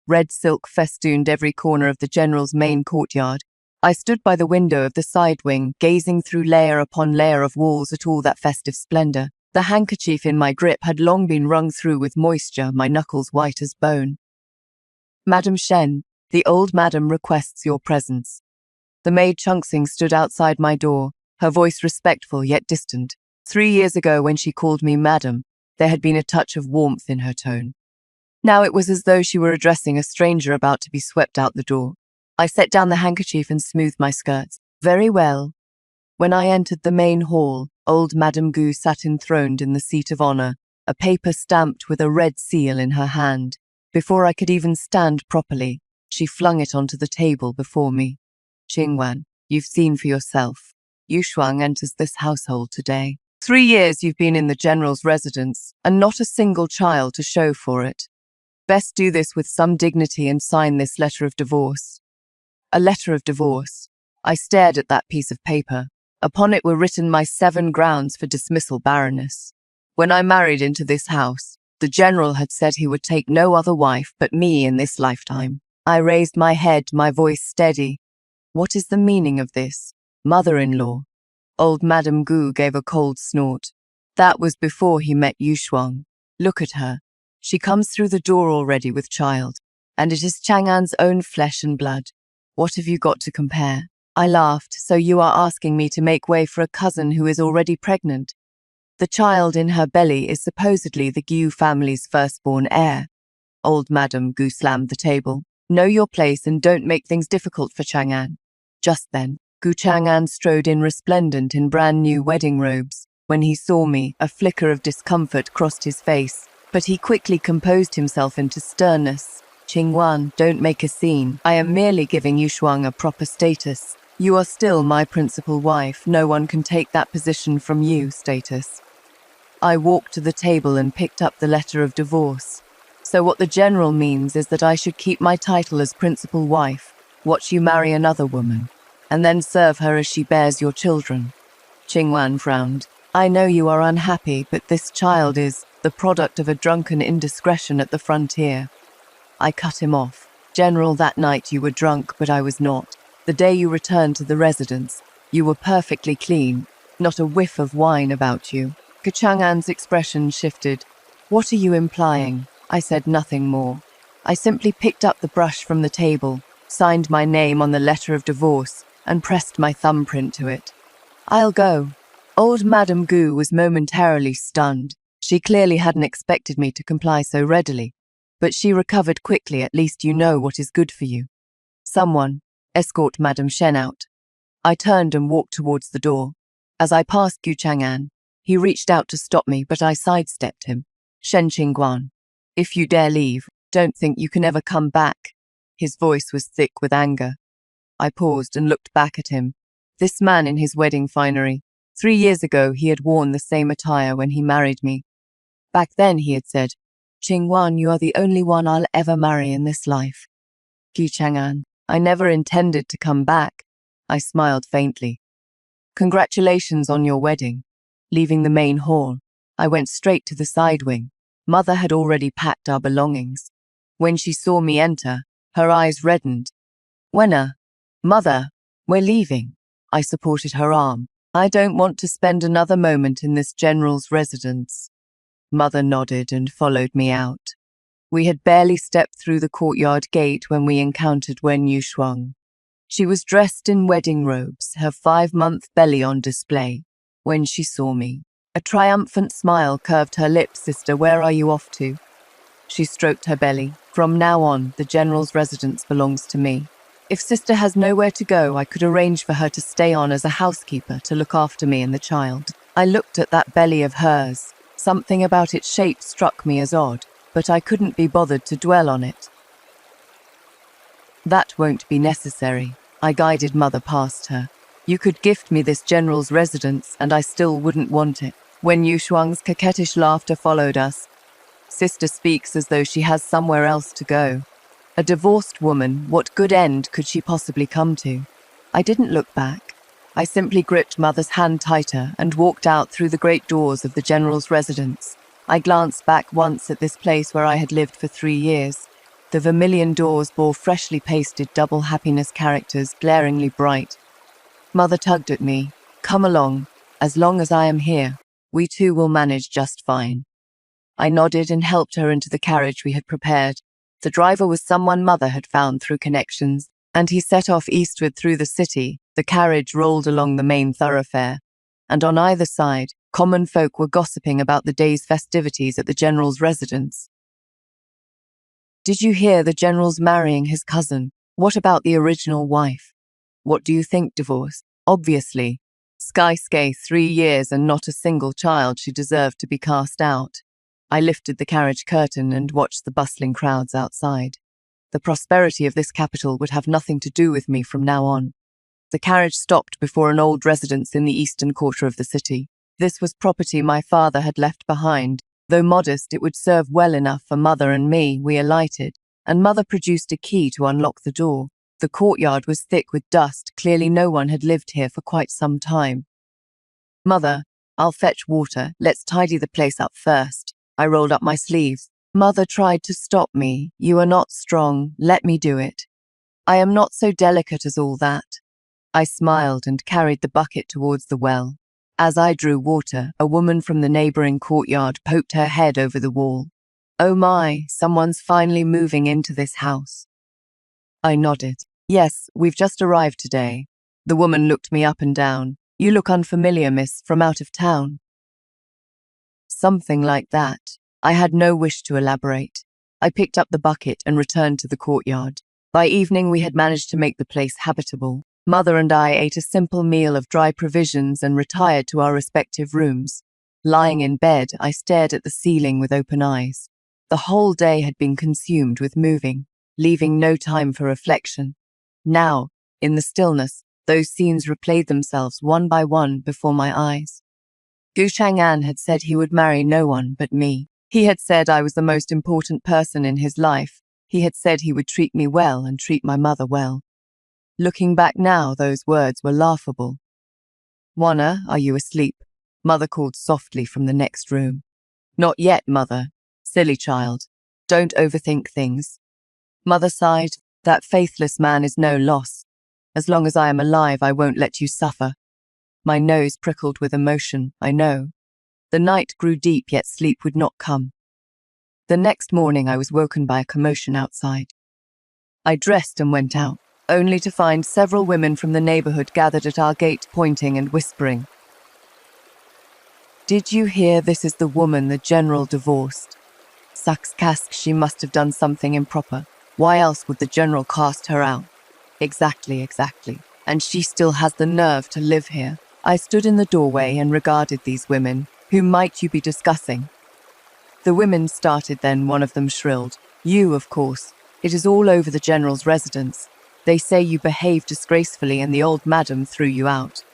Red silk festooned every corner of the general's main courtyard. I stood by the window of the side wing, gazing through layer upon layer of walls at all that festive splendor. The handkerchief in my grip had long been wrung through with moisture, my knuckles white as bone. Madam Shen, the old madam requests your presence. The maid Chungsing stood outside my door, her voice respectful yet distant. 3 years ago, when she called me madam, there had been a touch of warmth in her tone. Now it was as though she were addressing a stranger about to be swept out the door. I set down the handkerchief and smoothed my skirts. Very well. When I entered the main hall, old Madame Gu sat enthroned in the seat of honor, a paper stamped with a red seal in her hand. Before I could even stand properly, she flung it onto the table before me. Qingwan, you've seen for yourself. Yu Shuang enters this household today. 3 years you've been in the general's residence, and not a single child to show for it. Best do this with some dignity and sign this letter of divorce. A letter of divorce. I stared at that piece of paper. Upon it were written my 7 grounds for dismissal, Baroness. When I married into this house, the general had said he would take no other wife but me in this lifetime. I raised my head, my voice steady. What is the meaning of this? Mother-in-law. Old Madame Gu gave a cold snort. That was before he met Yu Shuang. Look at her. She comes through the door already with child, and it is Chang'an's own flesh and blood. What have you got to compare? I laughed. So you are asking me to make way for a cousin who is already pregnant? The child in her belly is supposedly the Gu family's firstborn heir. Old Madame Gu slammed the table. Know your place and don't make things difficult for Chang'an. Just then, Gu Chang'an strode in resplendent in brand new wedding robes. When he saw me, a flicker of discomfort crossed his face, but he quickly composed himself into sternness. Qingwan, don't make a scene. I am merely giving Yu Shuang a proper status. You are still my principal wife. No one can take that position from you, status. I walked to the table and picked up the letter of divorce. So what the general means is that I should keep my title as principal wife, watch you marry another woman, and then serve her as she bears your children. Qingwan frowned. I know you are unhappy, but this child is the product of a drunken indiscretion at the frontier. I cut him off. General, that night you were drunk, but I was not. The day you returned to the residence, you were perfectly clean, not a whiff of wine about you. Chang'an's expression shifted. What are you implying? I said nothing more. I simply picked up the brush from the table, signed my name on the letter of divorce, and pressed my thumbprint to it. I'll go. Old Madame Gu was momentarily stunned. She clearly hadn't expected me to comply so readily. But she recovered quickly. At least you know what is good for you. Someone, escort Madame Shen out. I turned and walked towards the door. As I passed Gu Chang'an, he reached out to stop me, but I sidestepped him. Shen Qingguan, if you dare leave, don't think you can ever come back. His voice was thick with anger. I paused and looked back at him. This man in his wedding finery. 3 years ago, he had worn the same attire when he married me. Back then, he had said, Qingguan, you are the only one I'll ever marry in this life. Gu Chang'an, I never intended to come back. I smiled faintly. Congratulations on your wedding. Leaving the main hall, I went straight to the side wing. Mother had already packed our belongings. When she saw me enter, her eyes reddened. Wenna, Mother, we're leaving. I supported her arm. I don't want to spend another moment in this general's residence. Mother nodded and followed me out. We had barely stepped through the courtyard gate when we encountered Wen Yushuang. She was dressed in wedding robes, her 5-month belly on display. When she saw me, a triumphant smile curved her lips. Sister, where are you off to? She stroked her belly. From now on, the general's residence belongs to me. If sister has nowhere to go, I could arrange for her to stay on as a housekeeper to look after me and the child. I looked at that belly of hers. Something about its shape struck me as odd, but I couldn't be bothered to dwell on it. That won't be necessary. I guided Mother past her. You could gift me this general's residence, and I still wouldn't want it. When Yu Shuang's coquettish laughter followed us, sister speaks as though she has somewhere else to go. A divorced woman, what good end could she possibly come to? I didn't look back. I simply gripped Mother's hand tighter and walked out through the great doors of the general's residence. I glanced back once at this place where I had lived for 3 years. The vermilion doors bore freshly pasted double happiness characters, glaringly bright. Mother tugged at me. "Come along. As long as I am here, we two will manage just fine." I nodded and helped her into the carriage we had prepared. The driver was someone Mother had found through connections, and he set off eastward through the city. The carriage rolled along the main thoroughfare, and on either side, common folk were gossiping about the day's festivities at the general's residence. "Did you hear the general's marrying his cousin? What about the original wife? What do you think, divorce? Obviously. Sky 3 years and not a single child. She deserved to be cast out." I lifted the carriage curtain and watched the bustling crowds outside. The prosperity of this capital would have nothing to do with me from now on. The carriage stopped before an old residence in the eastern quarter of the city. This was property my father had left behind. Though modest, it would serve well enough for Mother and me. We alighted, and Mother produced a key to unlock the door. The courtyard was thick with dust. Clearly no one had lived here for quite some time. "Mother, I'll fetch water. Let's tidy the place up first." I rolled up my sleeves. Mother tried to stop me. "You are not strong. Let me do it. I am not so delicate as all that." I smiled and carried the bucket towards the well. As I drew water, a woman from the neighboring courtyard poked her head over the wall. "Oh my, someone's finally moving into this house." I nodded. "Yes, we've just arrived today." The woman looked me up and down. "You look unfamiliar, miss, from out of town." Something like that. I had no wish to elaborate. I picked up the bucket and returned to the courtyard. By evening, we had managed to make the place habitable. Mother and I ate a simple meal of dry provisions and retired to our respective rooms. Lying in bed, I stared at the ceiling with open eyes. The whole day had been consumed with moving, leaving no time for reflection. Now, in the stillness, those scenes replayed themselves one by one before my eyes. Gu Chang'an had said he would marry no one but me. He had said I was the most important person in his life. He had said he would treat me well and treat my mother well. Looking back now, those words were laughable. "Wana, are you asleep?" Mother called softly from the next room. "Not yet, Mother. Silly child. Don't overthink things." Mother sighed. "That faithless man is no loss. As long as I am alive, I won't let you suffer." My nose prickled with emotion, I know. The night grew deep, yet sleep would not come. The next morning I was woken by a commotion outside. I dressed and went out, only to find several women from the neighborhood gathered at our gate, pointing and whispering. "Did you hear? This is the woman the general divorced. Sakskask, she must have done something improper. Why else would the general cast her out?" Exactly. And she still has the nerve to live here." I stood in the doorway and regarded these women. "Who might you be discussing?" The women started, then one of them shrilled. "You, of course. It is all over the general's residence. They say you behaved disgracefully and the old madam threw you out."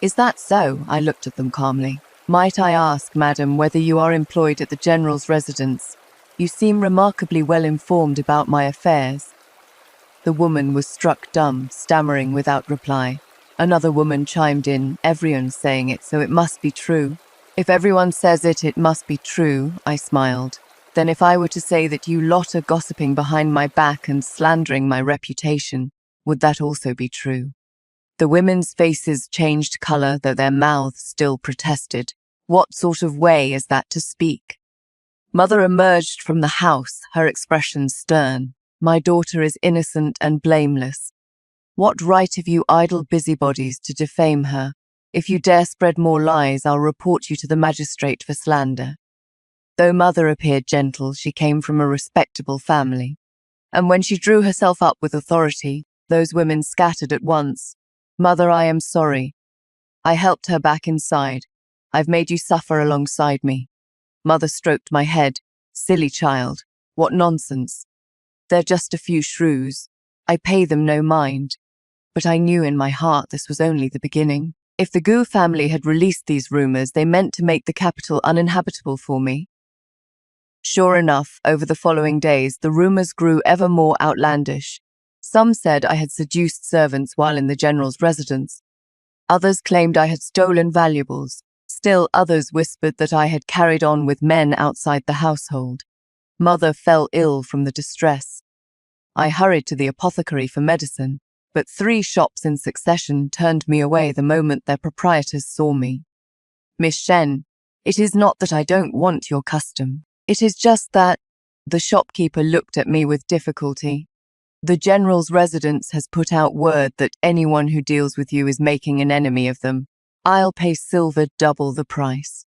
"Is that so?" I looked at them calmly. "Might I ask, madam, whether you are employed at the general's residence? You seem remarkably well informed about my affairs." The woman was struck dumb, stammering without reply. Another woman chimed in. "Everyone's saying it, so it must be true." "If everyone says it, it must be true," I smiled. "Then if I were to say that you lot are gossiping behind my back and slandering my reputation, would that also be true?" The women's faces changed color, though their mouths still protested. "What sort of way is that to speak?" Mother emerged from the house, her expression stern. "My daughter is innocent and blameless. What right have you idle busybodies to defame her? If you dare spread more lies, I'll report you to the magistrate for slander." Though Mother appeared gentle, she came from a respectable family. And when she drew herself up with authority, those women scattered at once. "Mother, I am sorry." I helped her back inside. "I've made you suffer alongside me." Mother stroked my head. "Silly child. What nonsense. They're just a few shrews. I pay them no mind." But I knew in my heart this was only the beginning. If the Gu family had released these rumors, they meant to make the capital uninhabitable for me. Sure enough, over the following days, the rumors grew ever more outlandish. Some said I had seduced servants while in the general's residence. Others claimed I had stolen valuables. Still others whispered that I had carried on with men outside the household. Mother fell ill from the distress. I hurried to the apothecary for medicine, but 3 shops in succession turned me away the moment their proprietors saw me. Miss Shen, it is not that I don't want your custom. It is just that the shopkeeper looked at me with difficulty. The general's residence has put out word that anyone who deals with you is making an enemy of them. I'll pay silver double the price.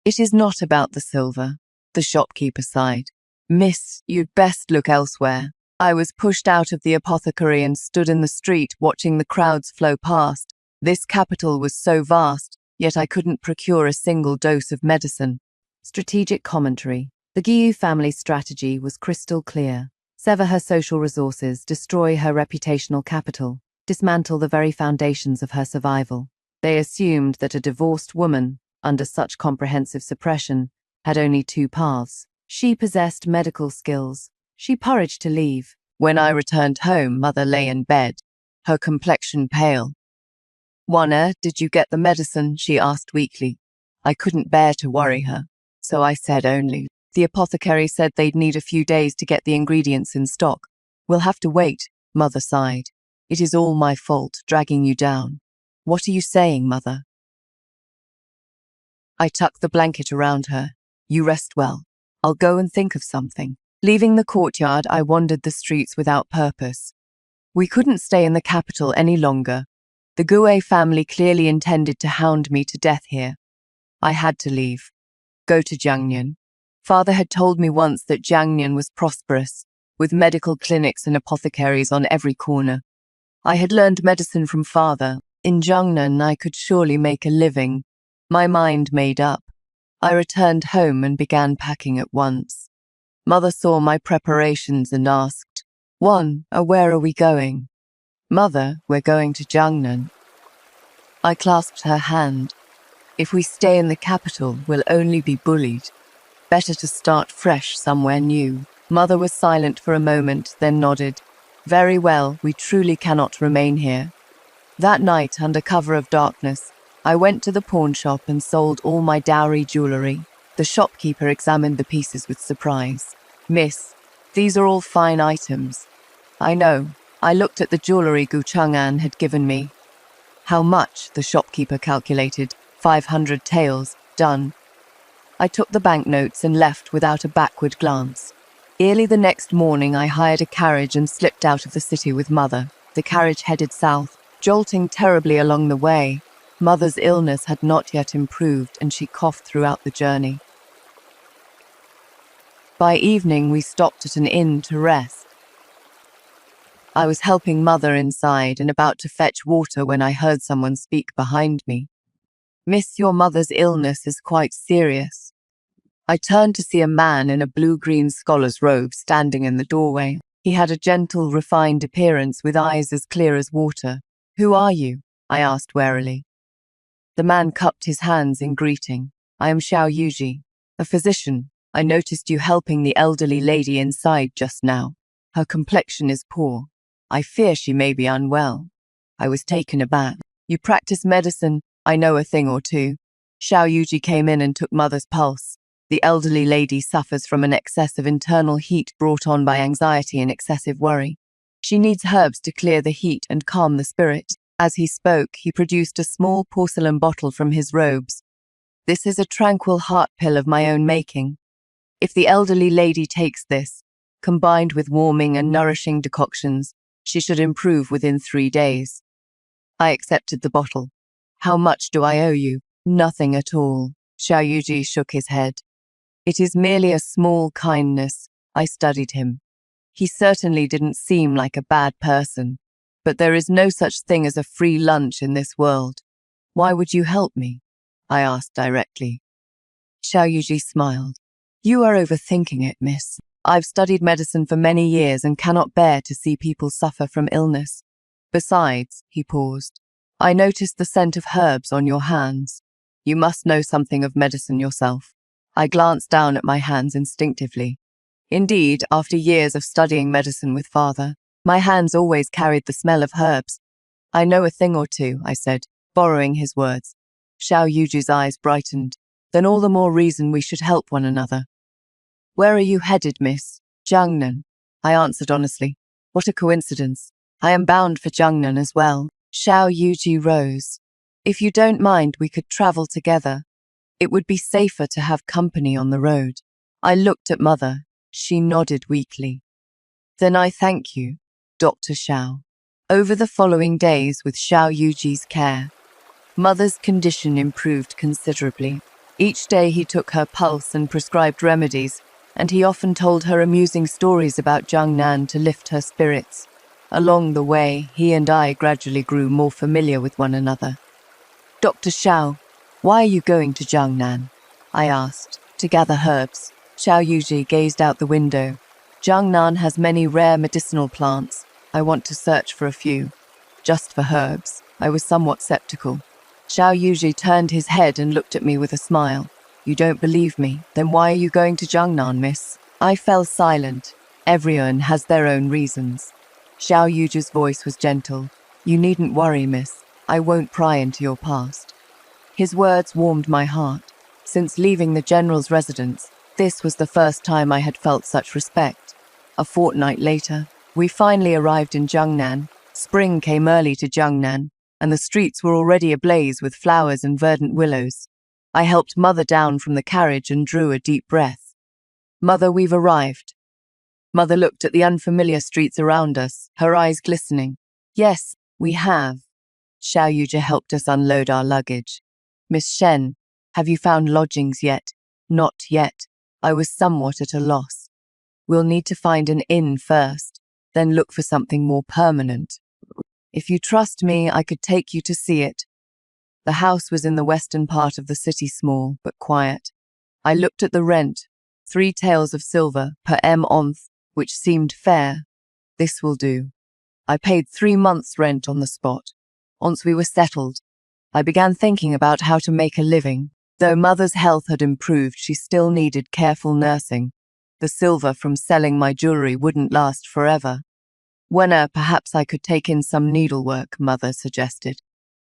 It is not about the silver, the shopkeeper sighed. Miss, you'd best look elsewhere. I was pushed out of the apothecary and stood in the street watching the crowds flow past. This capital was so vast, yet I couldn't procure a single dose of medicine. Strategic commentary. The Guiyu family's strategy was crystal clear. Sever her social resources, destroy her reputational capital, dismantle the very foundations of her survival. They assumed that a divorced woman, under such comprehensive suppression, had only 2 paths. She possessed medical skills. She porridged to leave. When I returned home, Mother lay in bed, her complexion pale. Juana, did you get the medicine? She asked weakly. I couldn't bear to worry her, so I said only. The apothecary said they'd need a few days to get the ingredients in stock. We'll have to wait, Mother sighed. It is all my fault, dragging you down. What are you saying, Mother? I tucked the blanket around her. You rest well. I'll go and think of something. Leaving the courtyard, I wandered the streets without purpose. We couldn't stay in the capital any longer. The Guo family clearly intended to hound me to death here. I had to leave. Go to Jiangnan. Father had told me once that Jiangnan was prosperous, with medical clinics and apothecaries on every corner. I had learned medicine from Father. In Jiangnan, I could surely make a living. My mind made up. I returned home and began packing at once. Mother saw my preparations and asked, where are we going? Mother, we're going to Jiangnan. I clasped her hand. If we stay in the capital, we'll only be bullied. Better to start fresh somewhere new. Mother was silent for a moment, then nodded. Very well, we truly cannot remain here. That night, under cover of darkness, I went to the pawn shop and sold all my dowry jewelry. The shopkeeper examined the pieces with surprise. Miss, these are all fine items. I know. I looked at the jewelry Gu Chang'an had given me. How much? The shopkeeper calculated. 500 taels. Done. I took the banknotes and left without a backward glance. Early the next morning, I hired a carriage and slipped out of the city with Mother. The carriage headed south, jolting terribly along the way. Mother's illness had not yet improved, and she coughed throughout the journey. By evening, we stopped at an inn to rest. I was helping Mother inside and about to fetch water when I heard someone speak behind me. Miss, your mother's illness is quite serious. I turned to see a man in a blue-green scholar's robe standing in the doorway. He had a gentle, refined appearance with eyes as clear as water. Who are you? I asked warily. The man cupped his hands in greeting. I am Xiao Yuji, a physician. I noticed you helping the elderly lady inside just now. Her complexion is poor. I fear she may be unwell. I was taken aback. You practice medicine. I know a thing or two. Xiao Yuji came in and took Mother's pulse. The elderly lady suffers from an excess of internal heat brought on by anxiety and excessive worry. She needs herbs to clear the heat and calm the spirit. As he spoke, he produced a small porcelain bottle from his robes. This is a tranquil heart pill of my own making. If the elderly lady takes this, combined with warming and nourishing decoctions, she should improve within 3 days. I accepted the bottle. How much do I owe you? Nothing at all. Xiao Yuji shook his head. It is merely a small kindness. I studied him. He certainly didn't seem like a bad person, but there is no such thing as a free lunch in this world. Why would you help me? I asked directly. Xiao Yuji smiled. You are overthinking it, miss. I've studied medicine for many years and cannot bear to see people suffer from illness. Besides, he paused, I noticed the scent of herbs on your hands. You must know something of medicine yourself. I glanced down at my hands instinctively. Indeed, after years of studying medicine with Father, my hands always carried the smell of herbs. I know a thing or two, I said, borrowing his words. Xiao Yuji's eyes brightened. Then all the more reason we should help one another. Where are you headed, miss? Jiangnan, I answered honestly. What a coincidence. I am bound for Jiangnan as well. Xiao Yuji rose. If you don't mind, we could travel together. It would be safer to have company on the road. I looked at Mother. She nodded weakly. Then I thank you, Dr. Xiao. Over the following days, with Xiao Yuji's care, Mother's condition improved considerably. Each day he took her pulse and prescribed remedies, and he often told her amusing stories about Jiangnan to lift her spirits. Along the way, he and I gradually grew more familiar with one another. Dr. Xiao, why are you going to Jiangnan? I asked. To gather herbs. Xiao Yuji gazed out the window. Jiangnan has many rare medicinal plants. I want to search for a few. Just for herbs. I was somewhat skeptical. Xiao Yuji turned his head and looked at me with a smile. You don't believe me? Then why are you going to Jiangnan, miss? I fell silent. Everyone has their own reasons. Xiao Yuji's voice was gentle. You needn't worry, miss. I won't pry into your past. His words warmed my heart. Since leaving the general's residence, this was the first time I had felt such respect. A fortnight later, we finally arrived in Jiangnan. Spring came early to Jiangnan, and the streets were already ablaze with flowers and verdant willows. I helped Mother down from the carriage and drew a deep breath. Mother, we've arrived. Mother looked at the unfamiliar streets around us, her eyes glistening. Yes, we have. Xiao Yuji helped us unload our luggage. Miss Shen, have you found lodgings yet? Not yet. I was somewhat at a loss. We'll need to find an inn first, then look for something more permanent. If you trust me, I could take you to see it. The house was in the western part of the city, small but quiet. I looked at the rent, 3 taels of silver per month, which seemed fair. This will do. I paid 3 months' rent on the spot. Once we were settled, I began thinking about how to make a living. Though Mother's health had improved, she still needed careful nursing. The silver from selling my jewelry wouldn't last forever. Perhaps I could take in some needlework, Mother suggested.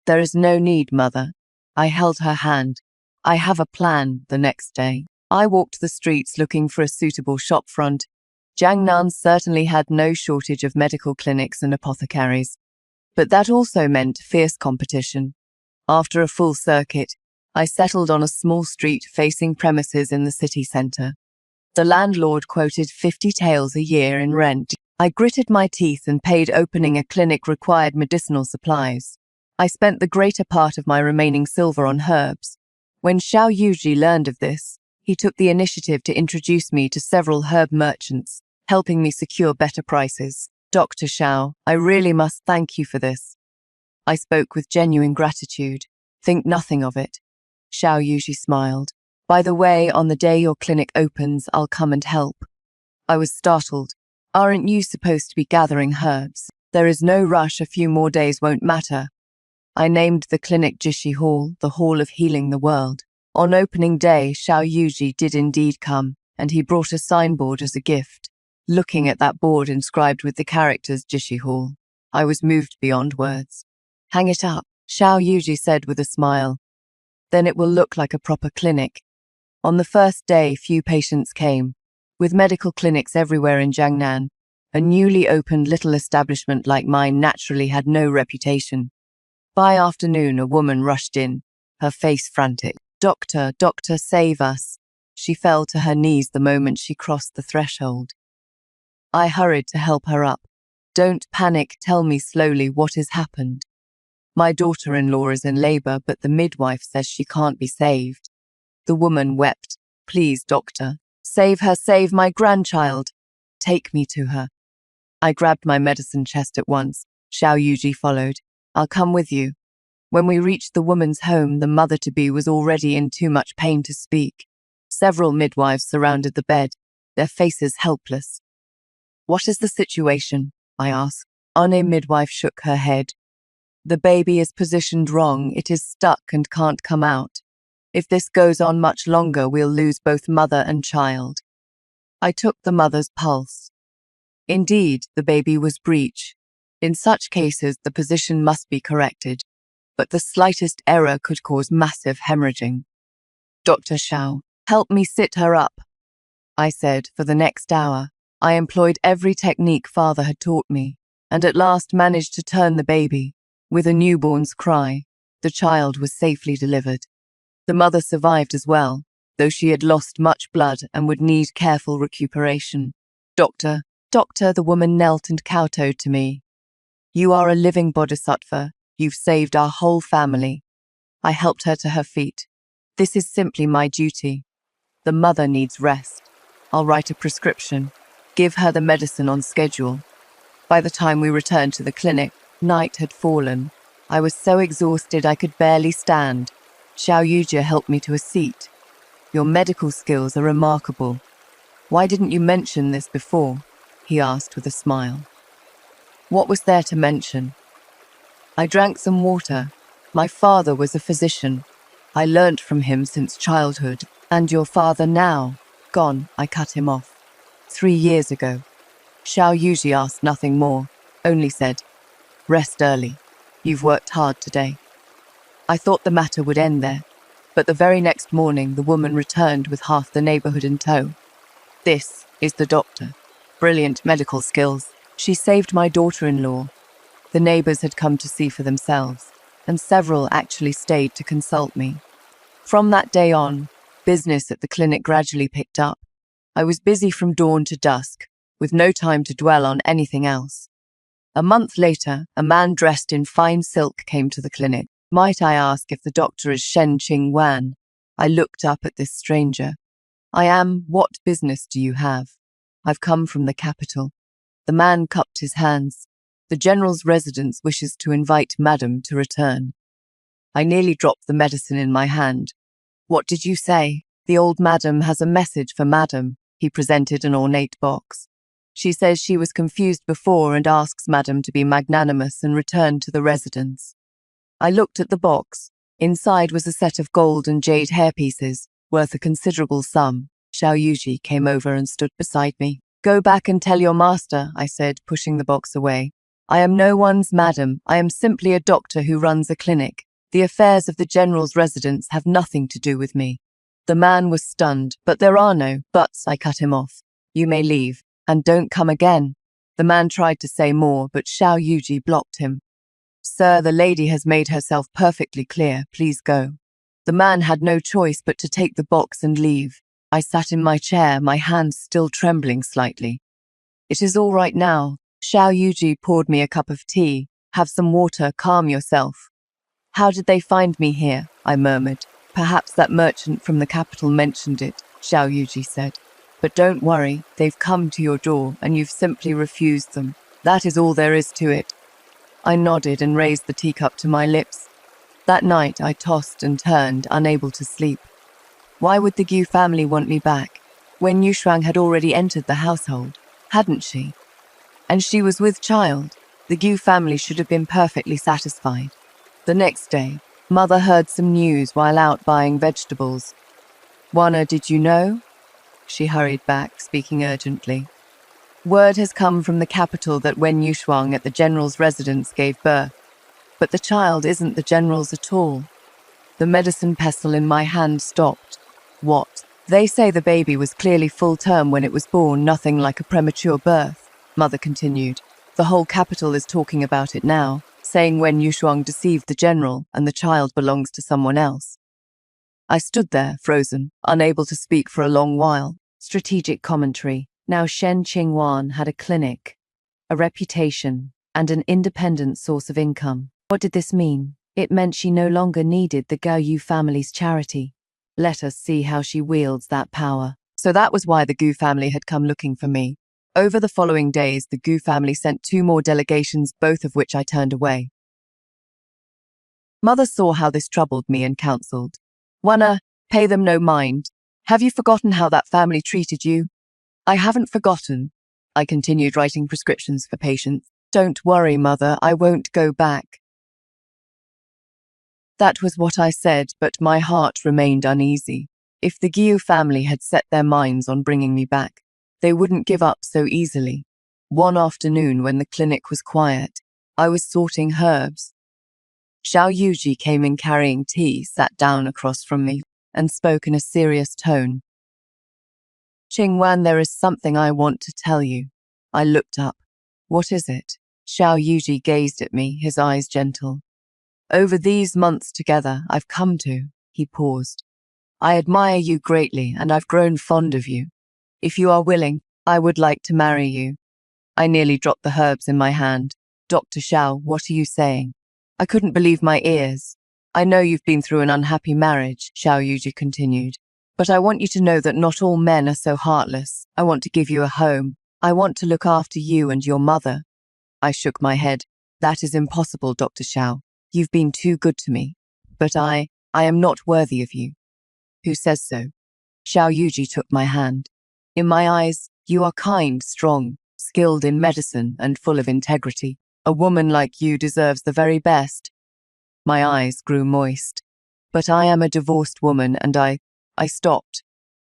There is no need, Mother. I held her hand. I have a plan. The next day, I walked the streets looking for a suitable shop front. Jiangnan certainly had no shortage of medical clinics and apothecaries, but that also meant fierce competition. After a full circuit, I settled on a small street facing premises in the city centre. The landlord quoted 50 taels a year in rent. I gritted my teeth and paid. Opening a clinic required medicinal supplies. I spent the greater part of my remaining silver on herbs. When Xiao Yuji learned of this, he took the initiative to introduce me to several herb merchants, helping me secure better prices. Dr. Xiao, I really must thank you for this. I spoke with genuine gratitude. Think nothing of it. Xiao Yuji smiled. By the way, on the day your clinic opens, I'll come and help. I was startled. Aren't you supposed to be gathering herbs? There is no rush, a few more days won't matter. I named the clinic Jishi Hall, the Hall of Healing the World. On opening day, Xiao Yuji did indeed come, and he brought a signboard as a gift. Looking at that board inscribed with the characters Jishi Hall, I was moved beyond words. Hang it up, Xiao Yuji said with a smile. Then it will look like a proper clinic. On the first day, few patients came. With medical clinics everywhere in Jiangnan, a newly opened little establishment like mine naturally had no reputation. By afternoon, a woman rushed in, her face frantic. Doctor, doctor, save us. She fell to her knees the moment she crossed the threshold. I hurried to help her up. Don't panic, tell me slowly what has happened. My daughter-in-law is in labor, but the midwife says she can't be saved. The woman wept. Please, doctor, save her, save my grandchild. Take me to her. I grabbed my medicine chest at once. Xiao Yuji followed. I'll come with you. When we reached the woman's home, the mother-to-be was already in too much pain to speak. Several midwives surrounded the bed, their faces helpless. What is the situation? I asked. Ane midwife shook her head. The baby is positioned wrong. It is stuck and can't come out. If this goes on much longer, we'll lose both mother and child. I took the mother's pulse. Indeed, the baby was breech. In such cases, the position must be corrected, but the slightest error could cause massive hemorrhaging. Dr. Xiao, help me sit her up, I said. For the next hour, I employed every technique father had taught me, and at last managed to turn the baby. With a newborn's cry, the child was safely delivered. The mother survived as well, though she had lost much blood and would need careful recuperation. Doctor, the woman knelt and kowtowed to me. You are a living bodhisattva. You've saved our whole family. I helped her to her feet. This is simply my duty. The mother needs rest. I'll write a prescription. Give her the medicine on schedule. By the time we returned to the clinic, night had fallen. I was so exhausted I could barely stand. Xiao Yujia helped me to a seat. Your medical skills are remarkable. Why didn't you mention this before? He asked with a smile. What was there to mention? I drank some water. My father was a physician. I learnt from him since childhood. And your father now? Gone, I cut him off. 3 years ago. Xiao Yuji asked nothing more, only said, rest early. You've worked hard today. I thought the matter would end there, but the very next morning the woman returned with half the neighborhood in tow. This is the doctor. Brilliant medical skills. She saved my daughter-in-law. The neighbors had come to see for themselves, and several actually stayed to consult me. From that day on, business at the clinic gradually picked up. I was busy from dawn to dusk, with no time to dwell on anything else. A month later, a man dressed in fine silk came to the clinic. Might I ask if the doctor is Shen Qing Wan? I looked up at this stranger. I am. What business do you have? I've come from the capital. The man cupped his hands. The general's residence wishes to invite Madam to return. I nearly dropped the medicine in my hand. What did you say? The old madam has a message for Madam. He presented an ornate box. She says she was confused before and asks Madam to be magnanimous and return to the residence. I looked at the box. Inside was a set of gold and jade hairpieces, worth a considerable sum. Xiao Yuji came over and stood beside me. Go back and tell your master, I said, pushing the box away. I am no one's madam. I am simply a doctor who runs a clinic. The affairs of the general's residence have nothing to do with me. The man was stunned, but there are no buts. I cut him off. You may leave, and don't come again. The man tried to say more, but Xiao Yuji blocked him. Sir, the lady has made herself perfectly clear. Please go. The man had no choice but to take the box and leave. I sat in my chair, my hands still trembling slightly. It is all right now. Xiao Yuji poured me a cup of tea. Have some water, calm yourself. How did they find me here? I murmured. Perhaps that merchant from the capital mentioned it, Xiao Yuji said. But don't worry, they've come to your door and you've simply refused them. That is all there is to it. I nodded and raised the teacup to my lips. That night I tossed and turned, unable to sleep. Why would the Gu family want me back? When Yushuang had already entered the household, hadn't she? And she was with child. The Gu family should have been perfectly satisfied. The next day, Mother heard some news while out buying vegetables. Wana, did you know? She hurried back, speaking urgently. Word has come from the capital that Wen Yushuang at the general's residence gave birth. But the child isn't the general's at all. The medicine pestle in my hand stopped. What? They say the baby was clearly full term when it was born, nothing like a premature birth, Mother continued. The whole capital is talking about it now, saying Wen Yushuang deceived the general and the child belongs to someone else. I stood there, frozen, unable to speak for a long while. Strategic commentary. Now Shen Qingwan had a clinic, a reputation, and an independent source of income. What did this mean? It meant she no longer needed the Gao Yu family's charity. Let us see how she wields that power. So that was why the Gu family had come looking for me. Over the following days, the Gu family sent 2 more delegations, both of which I turned away. Mother saw how this troubled me and counseled. Wana, pay them no mind. Have you forgotten how that family treated you? I haven't forgotten. I continued writing prescriptions for patients. Don't worry, Mother, I won't go back. That was what I said, but my heart remained uneasy. If the Guiu family had set their minds on bringing me back, they wouldn't give up so easily. One afternoon when the clinic was quiet, I was sorting herbs. Xiao Yuji came in carrying tea, sat down across from me, and spoke in a serious tone. Qingwan, there is something I want to tell you. I looked up. What is it? Xiao Yuji gazed at me, his eyes gentle. Over these months together, I've come to, he paused. I admire you greatly, and I've grown fond of you. If you are willing, I would like to marry you. I nearly dropped the herbs in my hand. Dr. Xiao, what are you saying? I couldn't believe my ears. I know you've been through an unhappy marriage, Xiao Yuji continued. But I want you to know that not all men are so heartless. I want to give you a home. I want to look after you and your mother. I shook my head. That is impossible, Dr. Xiao. You've been too good to me. But I am not worthy of you. Who says so? Xiao Yuji took my hand. In my eyes, you are kind, strong, skilled in medicine, and full of integrity. A woman like you deserves the very best. My eyes grew moist. But I am a divorced woman, and I stopped.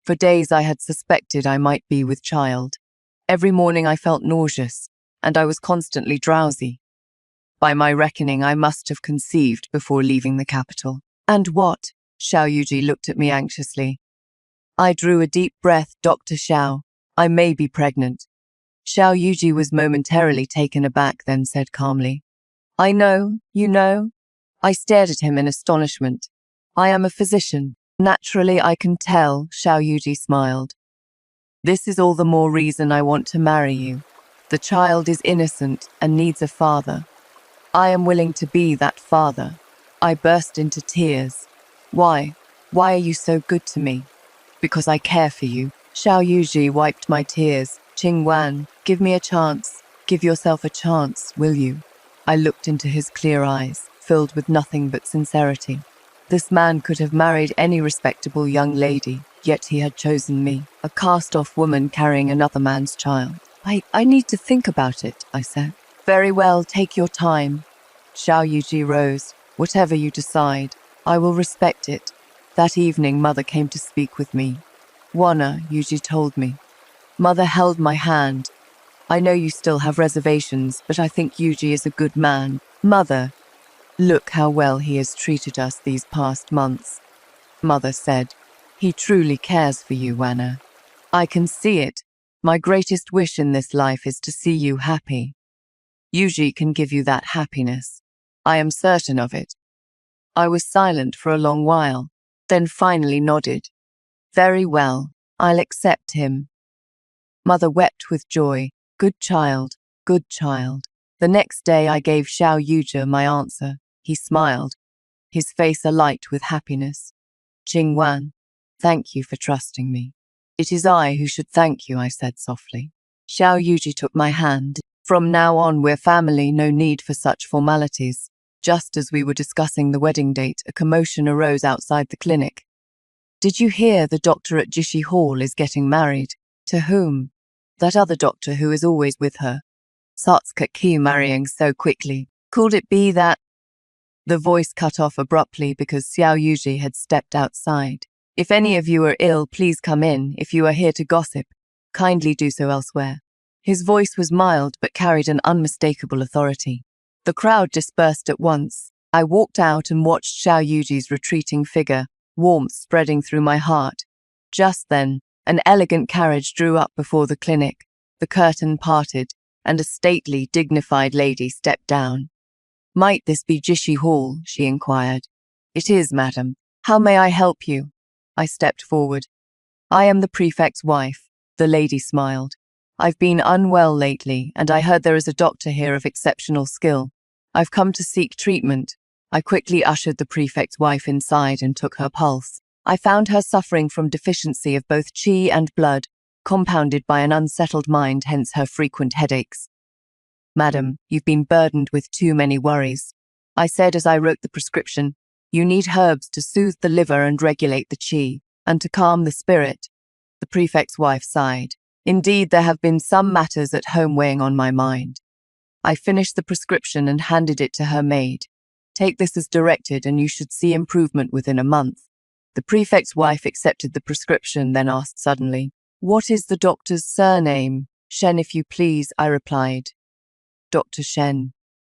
For days I had suspected I might be with child. Every morning I felt nauseous, and I was constantly drowsy. By my reckoning, I must have conceived before leaving the capital. And what? Xiao Yuji looked at me anxiously. I drew a deep breath. Dr. Xiao, I may be pregnant. Xiao Yuji was momentarily taken aback, then said calmly, I know, you know. I stared at him in astonishment. I am a physician. Naturally, I can tell, Xiao Yuji smiled. This is all the more reason I want to marry you. The child is innocent and needs a father. I am willing to be that father. I burst into tears. Why? Why are you so good to me? Because I care for you. Xiao Yuji wiped my tears. Qingwan, give me a chance. Give yourself a chance, will you? I looked into his clear eyes, filled with nothing but sincerity. This man could have married any respectable young lady, yet he had chosen me, a cast-off woman carrying another man's child. I need to think about it, I said. Very well, take your time. Xiao Yuji rose. Whatever you decide, I will respect it. That evening, Mother came to speak with me. Wana, Yuji told me. Mother held my hand. I know you still have reservations, but I think Yuji is a good man. Mother, look how well he has treated us these past months. Mother said, he truly cares for you, Wana. I can see it. My greatest wish in this life is to see you happy. Yuji can give you that happiness. I am certain of it. I was silent for a long while, then finally nodded. Very well, I'll accept him. Mother wept with joy. Good child, good child. The next day I gave Xiao Yuji my answer. He smiled, his face alight with happiness. Qingwan, thank you for trusting me. It is I who should thank you, I said softly. Xiao Yuji took my hand. From now on, we're family, no need for such formalities. Just as we were discussing the wedding date, a commotion arose outside the clinic. Did you hear the doctor at Jishi Hall is getting married? To whom? That other doctor who is always with her. Satsuka Ki marrying so quickly. Could it be that? The voice cut off abruptly because Xiao Yuji had stepped outside. If any of you are ill, please come in. If you are here to gossip, kindly do so elsewhere. His voice was mild but carried an unmistakable authority. The crowd dispersed at once. I walked out and watched Xiao Yuji's retreating figure, warmth spreading through my heart. Just then, an elegant carriage drew up before the clinic. The curtain parted, and a stately, dignified lady stepped down. Might this be Jishi Hall? She inquired. It is, madam. How may I help you? I stepped forward. I am the prefect's wife. The lady smiled. I've been unwell lately, and I heard there is a doctor here of exceptional skill. I've come to seek treatment. I quickly ushered the prefect's wife inside and took her pulse. I found her suffering from deficiency of both qi and blood, compounded by an unsettled mind, hence her frequent headaches. Madam, you've been burdened with too many worries. I said as I wrote the prescription, you need herbs to soothe the liver and regulate the qi, and to calm the spirit. The prefect's wife sighed. Indeed, there have been some matters at home weighing on my mind. I finished the prescription and handed it to her maid. Take this as directed and you should see improvement within a month. The prefect's wife accepted the prescription, then asked suddenly, what is the doctor's surname? Shen, if you please, I replied. Dr. Shen.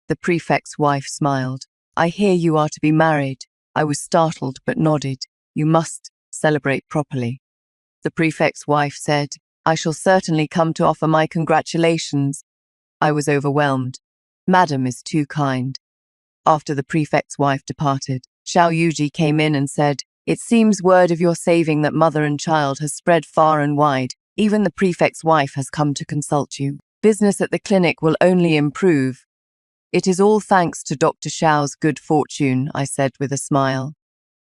The prefect's wife smiled. I hear you are to be married. I was startled but nodded. You must celebrate properly. The prefect's wife said, "I shall certainly come to offer my congratulations." I was overwhelmed. Madam is too kind. After the prefect's wife departed, Xiao Yuji came in and said, "It seems word of your saving that mother and child has spread far and wide. Even the prefect's wife has come to consult you. Business at the clinic will only improve." "It is all thanks to Dr. Xiao's good fortune," I said with a smile.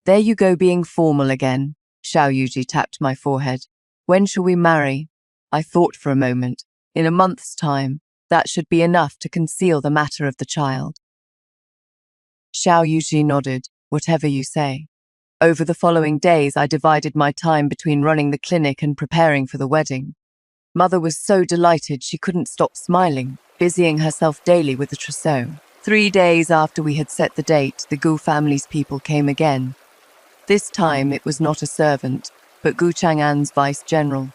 "There you go being formal again." Xiao Yuji tapped my forehead. "When shall we marry?" I thought for a moment. "In a month's time. That should be enough to conceal the matter of the child." Xiao Yuji nodded. "Whatever you say." Over the following days, I divided my time between running the clinic and preparing for the wedding. Mother was so delighted she couldn't stop smiling, busying herself daily with the trousseau. 3 days after we had set the date, the Gu family's people came again. This time it was not a servant, but Gu Chang'an's vice-general.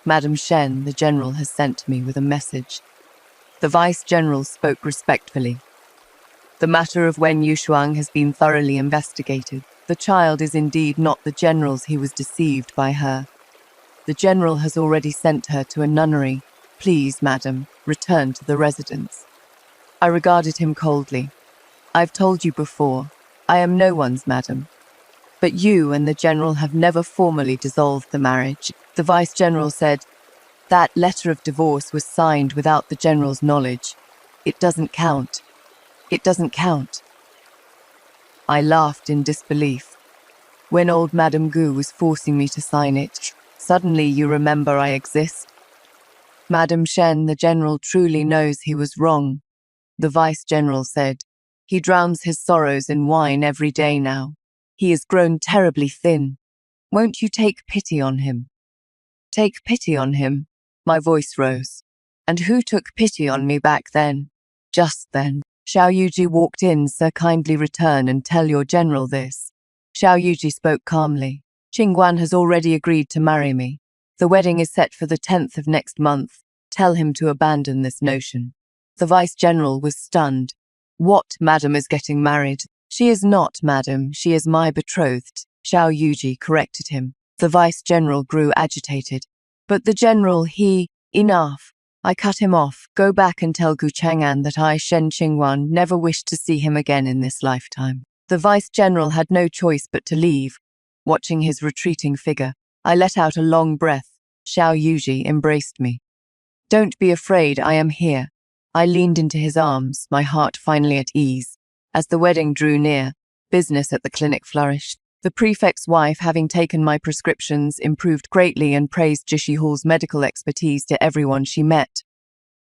"Madam Shen, the general has sent me with a message." The vice-general spoke respectfully. "The matter of Wen Yushuang has been thoroughly investigated. The child is indeed not the general's. He was deceived by her. The general has already sent her to a nunnery. Please, madam, return to the residence." I regarded him coldly. "I've told you before, I am no one's madam. But you and the general have never formally dissolved the marriage." The vice-general said, "That letter of divorce was signed without the general's knowledge. It doesn't count. It doesn't count." I laughed in disbelief. "When old Madame Gu was forcing me to sign it, suddenly you remember I exist?" "Madame Shen, the general truly knows he was wrong," the vice-general said. "He drowns his sorrows in wine every day now. He has grown terribly thin. Won't you take pity on him?" "Take pity on him?" My voice rose. "And who took pity on me back then?" Just then, Xiao Yuji walked in. "Sir, kindly return and tell your general this." Xiao Yuji spoke calmly. "Qingguan has already agreed to marry me. The wedding is set for the 10th of next month. Tell him to abandon this notion." The vice-general was stunned. "What, madam is getting married?" "She is not, madam. She is my betrothed," Xiao Yuji corrected him. The vice-general grew agitated. "But the general, Enough." I cut him off. "Go back and tell Gu Chang'an that I, Shen Qingguan, never wished to see him again in this lifetime." The vice-general had no choice but to leave. Watching his retreating figure, I let out a long breath. Xiao Yuji embraced me. "Don't be afraid, I am here." I leaned into his arms, my heart finally at ease. As the wedding drew near, business at the clinic flourished. The prefect's wife, having taken my prescriptions, improved greatly and praised Jishi Hall's medical expertise to everyone she met.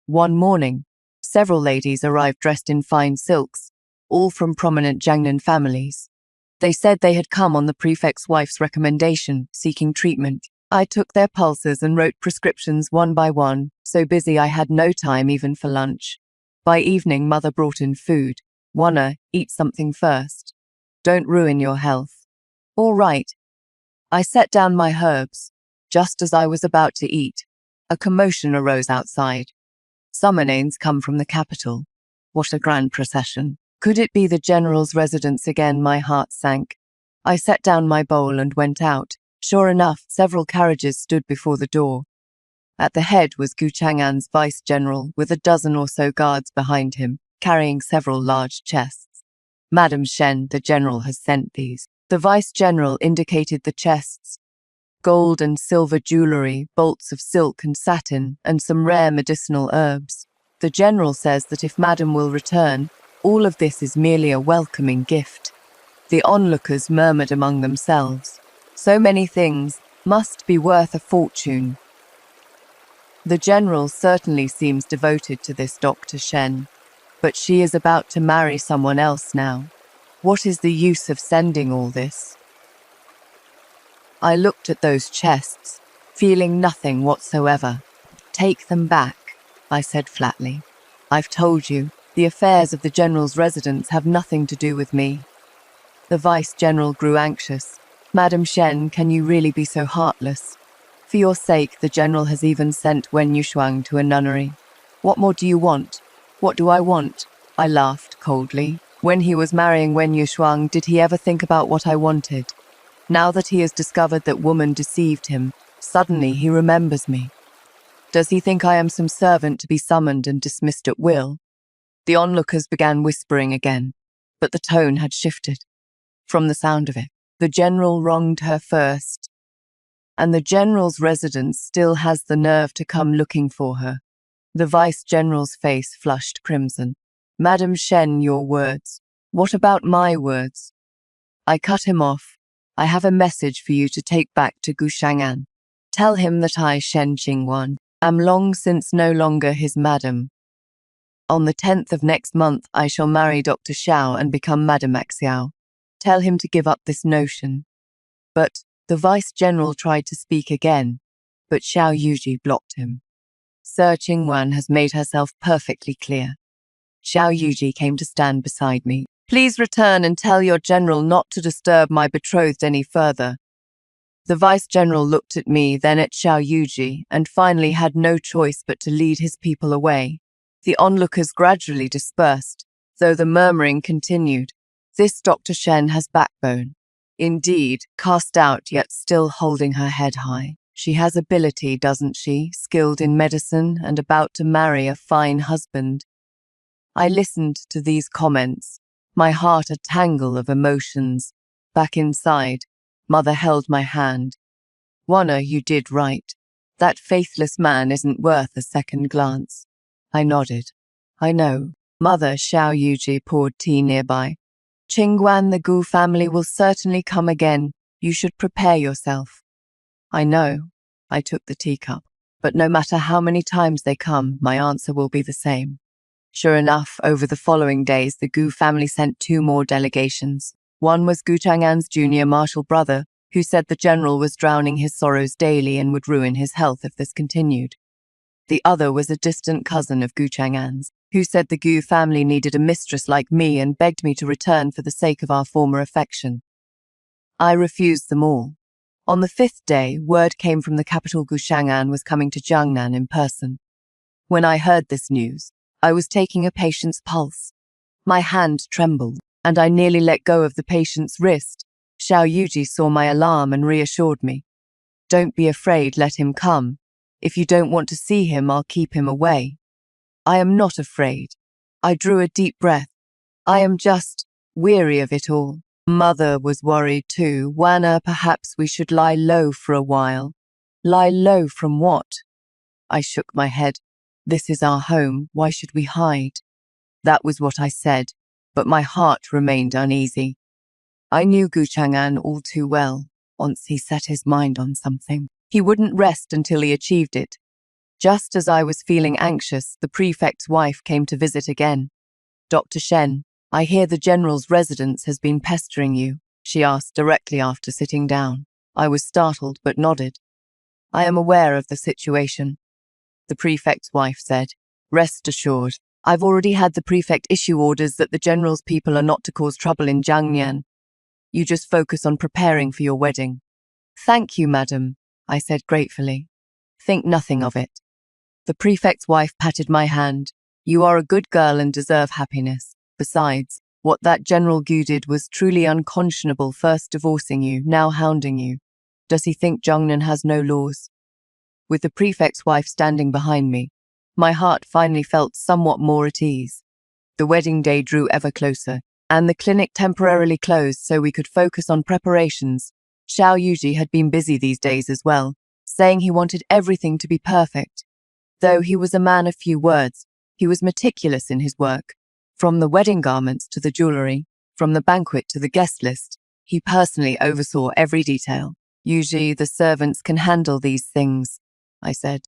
One morning, several ladies arrived dressed in fine silks, all from prominent Jiangnan families. They said they had come on the prefect's wife's recommendation, seeking treatment. I took their pulses and wrote prescriptions one by one, so busy I had no time even for lunch. By evening, mother brought in food. "Wanna eat something first? Don't ruin your health." "All right." I set down my herbs. Just as I was about to eat, a commotion arose outside. Summonings come from the capital. What a grand procession. Could it be the general's residence again? My heart sank. I set down my bowl and went out. Sure enough, several carriages stood before the door. At the head was Gu Chang'an's vice-general, with a dozen or so guards behind him, carrying several large chests. "Madam Shen, the general has sent these." The vice-general indicated the chests. Gold and silver jewelry, bolts of silk and satin, and some rare medicinal herbs. "The general says that if madam will return, all of this is merely a welcoming gift." The onlookers murmured among themselves. So many things must be worth a fortune. The general certainly seems devoted to this Dr. Shen, but she is about to marry someone else now. What is the use of sending all this? I looked at those chests, feeling nothing whatsoever. "Take them back," I said flatly. "I've told you, the affairs of the general's residence have nothing to do with me." The vice-general grew anxious. "Madam Shen, can you really be so heartless? For your sake, the general has even sent Wen Yushuang to a nunnery. What more do you want?" "What do I want?" I laughed coldly. When he was marrying Wen Yushuang, did he ever think about what I wanted? Now that he has discovered that woman deceived him, Suddenly he remembers me. Does he think I am some servant to be summoned and dismissed at will? The onlookers began whispering again, but the tone had shifted. From the sound of it, the general wronged her first, and the general's residence still has the nerve to come looking for her. The vice-general's face flushed crimson. Madam Shen, your words. What about my words? I cut him off. I have a message for you to take back to Gu Shang'an. Tell him that I, Shen Qingwan, am long since no longer his madam. On the 10th of next month, I shall marry Dr. Xiao and become Madam Xiao. Tell him to give up this notion. But the vice-general tried to speak again, but Xiao Yuji blocked him. Sir Qingwan has made herself perfectly clear. Xiao Yuji came to stand beside me. Please return and tell your general not to disturb my betrothed any further. The vice-general looked at me, then at Xiao Yuji, and finally had no choice but to lead his people away. The onlookers gradually dispersed, though the murmuring continued. This Dr. Shen has backbone. Indeed, cast out yet still holding her head high. She has ability, doesn't she, skilled in medicine and about to marry a fine husband. I listened to these comments, my heart a tangle of emotions. Back inside, Mother held my hand. Wanna, you did right. That faithless man isn't worth a second glance. I nodded. I know. Mother, Xiao Yuji poured tea nearby. Qingguan, the Gu family will certainly come again. You should prepare yourself. I know. I took the teacup. But no matter how many times they come, my answer will be the same. Sure enough, over the following days, the Gu family sent 2 more delegations. One was Gu Chang'an's junior martial brother, who said the general was drowning his sorrows daily and would ruin his health if this continued. The other was a distant cousin of Gu Chang'an's, who said the Gu family needed a mistress like me and begged me to return for the sake of our former affection. I refused them all. On the 5th day, word came from the capital Gu Shang'an was coming to Jiangnan in person. When I heard this news, I was taking a patient's pulse. My hand trembled, and I nearly let go of the patient's wrist. Xiao Yuji saw my alarm and reassured me. Don't be afraid, let him come. If you don't want to see him, I'll keep him away. I am not afraid. I drew a deep breath. I am just weary of it all. Mother was worried too. Wanna, perhaps we should lie low for a while. Lie low from what? I shook my head. This is our home. Why should we hide? That was what I said, but my heart remained uneasy. I knew Gu Chang'an all too well. Once he set his mind on something, he wouldn't rest until he achieved it. Just as I was feeling anxious, the prefect's wife came to visit again. Dr. Shen, I hear the general's residence has been pestering you, she asked directly after sitting down. I was startled but nodded. I am aware of the situation. The prefect's wife said, rest assured, I've already had the prefect issue orders that the general's people are not to cause trouble in Jiangnan. You just focus on preparing for your wedding. Thank you, madam, I said gratefully. Think nothing of it. The prefect's wife patted my hand. You are a good girl and deserve happiness. Besides, what that General Gu did was truly unconscionable, first divorcing you, now hounding you. Does he think Jiangnan has no laws? With the prefect's wife standing behind me, my heart finally felt somewhat more at ease. The wedding day drew ever closer, and the clinic temporarily closed so we could focus on preparations. Xiao Yuji had been busy these days as well, saying he wanted everything to be perfect. Though he was a man of few words, he was meticulous in his work. From the wedding garments to the jewelry, from the banquet to the guest list, he personally oversaw every detail. Usually the servants can handle these things, I said.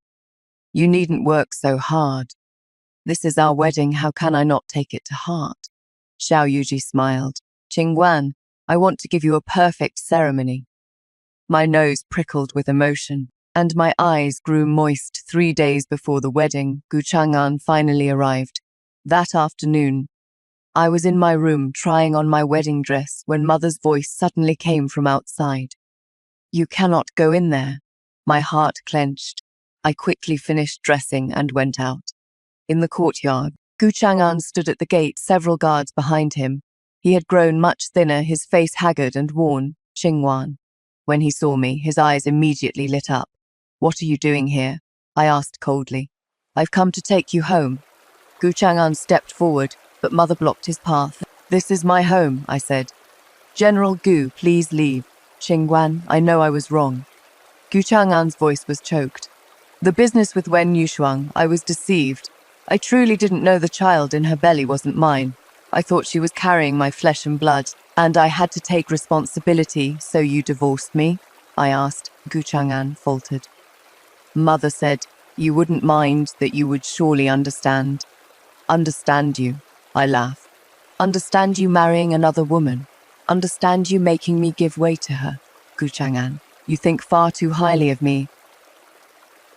You needn't work so hard. This is our wedding, how can I not take it to heart? Xiao Yuji smiled. Qingguan, I want to give you a perfect ceremony. My nose prickled with emotion, and my eyes grew moist 3 days before the wedding. Gu Chang'an finally arrived. That afternoon, I was in my room trying on my wedding dress when Mother's voice suddenly came from outside. You cannot go in there. My heart clenched. I quickly finished dressing and went out. In the courtyard, Gu Chang'an stood at the gate, several guards behind him. He had grown much thinner, his face haggard and worn. Qingguan. When he saw me, his eyes immediately lit up. What are you doing here? I asked coldly. I've come to take you home. Gu Chang'an stepped forward, but Mother blocked his path. This is my home, I said. General Gu, please leave. Qingguan, I know I was wrong. Gu Chang'an's voice was choked. The business with Wen Yushuang, I was deceived. I truly didn't know the child in her belly wasn't mine. I thought she was carrying my flesh and blood, and I had to take responsibility, so you divorced me? I asked. Gu Chang'an faltered. Mother said, you wouldn't mind, that you would surely understand. Understand you, I laughed. Understand you marrying another woman. Understand you making me give way to her. Gu Chang'an, you think far too highly of me.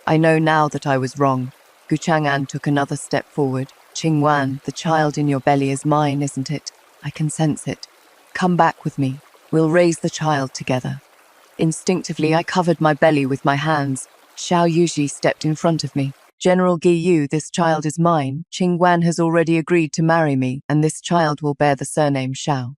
I know now that I was wrong. Gu Chang'an took another step forward. Qingguan, the child in your belly is mine, isn't it? I can sense it. Come back with me. We'll raise the child together. Instinctively, I covered my belly with my hands. Xiao Yuji stepped in front of me. General Guiyu, this child is mine. Qingguan has already agreed to marry me, and this child will bear the surname Xiao.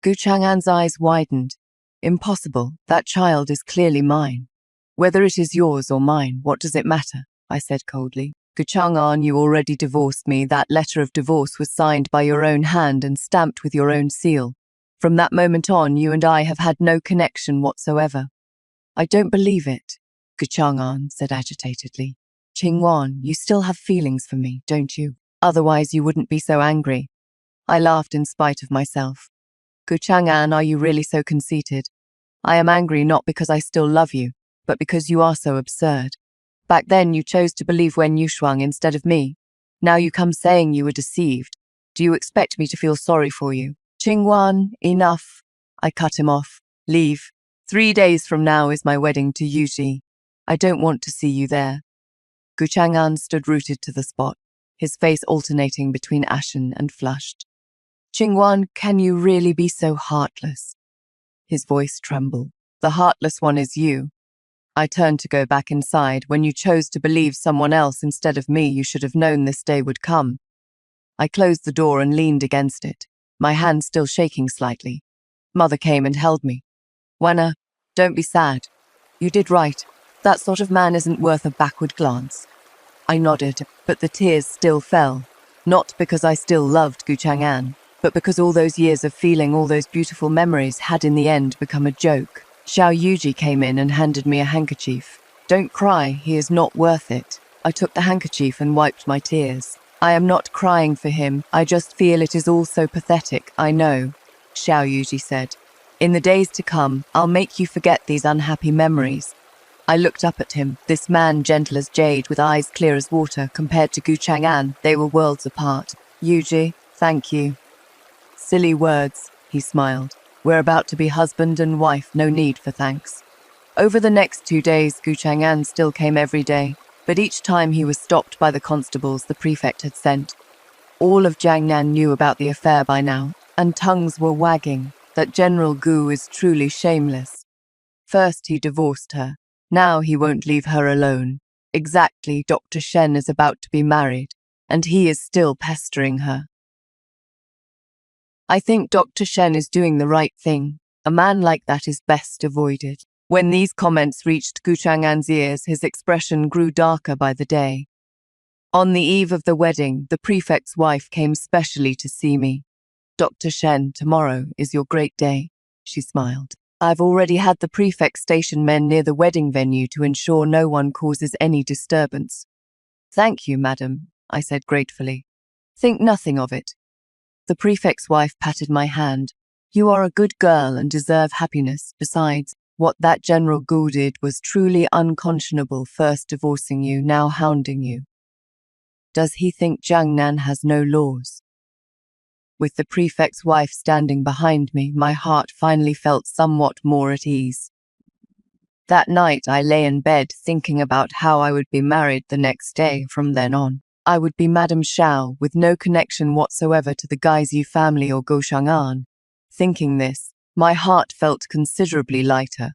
Gu Chang'an's eyes widened. Impossible. That child is clearly mine. Whether it is yours or mine, what does it matter? I said coldly. Gu Chang'an, you already divorced me. That letter of divorce was signed by your own hand and stamped with your own seal. From that moment on, you and I have had no connection whatsoever. I don't believe it, Gu Chang'an said agitatedly. Qingguan, you still have feelings for me, don't you? Otherwise you wouldn't be so angry. I laughed in spite of myself. Gu Chang'an, are you really so conceited? I am angry not because I still love you, but because you are so absurd. Back then you chose to believe Wen Yushuang instead of me. Now you come saying you were deceived. Do you expect me to feel sorry for you? Qingguan, enough. I cut him off. Leave. 3 days from now is my wedding to Yuji. I don't want to see you there. Gu Chang'an stood rooted to the spot, his face alternating between ashen and flushed. Qingguan, can you really be so heartless? His voice trembled. The heartless one is you. I turned to go back inside. When you chose to believe someone else instead of me, you should have known this day would come. I closed the door and leaned against it, my hand still shaking slightly. Mother came and held me. Wana, don't be sad. You did right. That sort of man isn't worth a backward glance. I nodded, but the tears still fell. Not because I still loved Gu Chang'an, but because all those years of feeling all those beautiful memories had in the end become a joke. Xiao Yuji came in and handed me a handkerchief. Don't cry, he is not worth it. I took the handkerchief and wiped my tears. I am not crying for him, I just feel it is all so pathetic, I know, Xiao Yuji said. In the days to come, I'll make you forget these unhappy memories. I looked up at him, this man gentle as jade with eyes clear as water compared to Gu Chang'an, they were worlds apart. Yuji, thank you. Silly words, he smiled. We're about to be husband and wife, no need for thanks. Over the next 2 days, Gu Chang'an still came every day, but each time he was stopped by the constables the prefect had sent. All of Jiangnan knew about the affair by now, and tongues were wagging that General Gu is truly shameless. First he divorced her, now he won't leave her alone. Exactly, Dr. Shen is about to be married, and he is still pestering her. I think Dr. Shen is doing the right thing. A man like that is best avoided. When these comments reached Gu Chang'an's ears, his expression grew darker by the day. On the eve of the wedding, the prefect's wife came specially to see me. Dr. Shen, tomorrow is your great day, she smiled. I've already had the prefect station men near the wedding venue to ensure no one causes any disturbance. Thank you, madam, I said gratefully. Think nothing of it. The prefect's wife patted my hand. You are a good girl and deserve happiness. Besides, what that General Gu did was truly unconscionable, first divorcing you, now hounding you. Does he think Jiangnan has no laws? With the prefect's wife standing behind me, my heart finally felt somewhat more at ease. That night I lay in bed thinking about how I would be married the next day. From then on, I would be Madame Xiao, with no connection whatsoever to the Gaizi family or Gu Chang'an. Thinking this, my heart felt considerably lighter.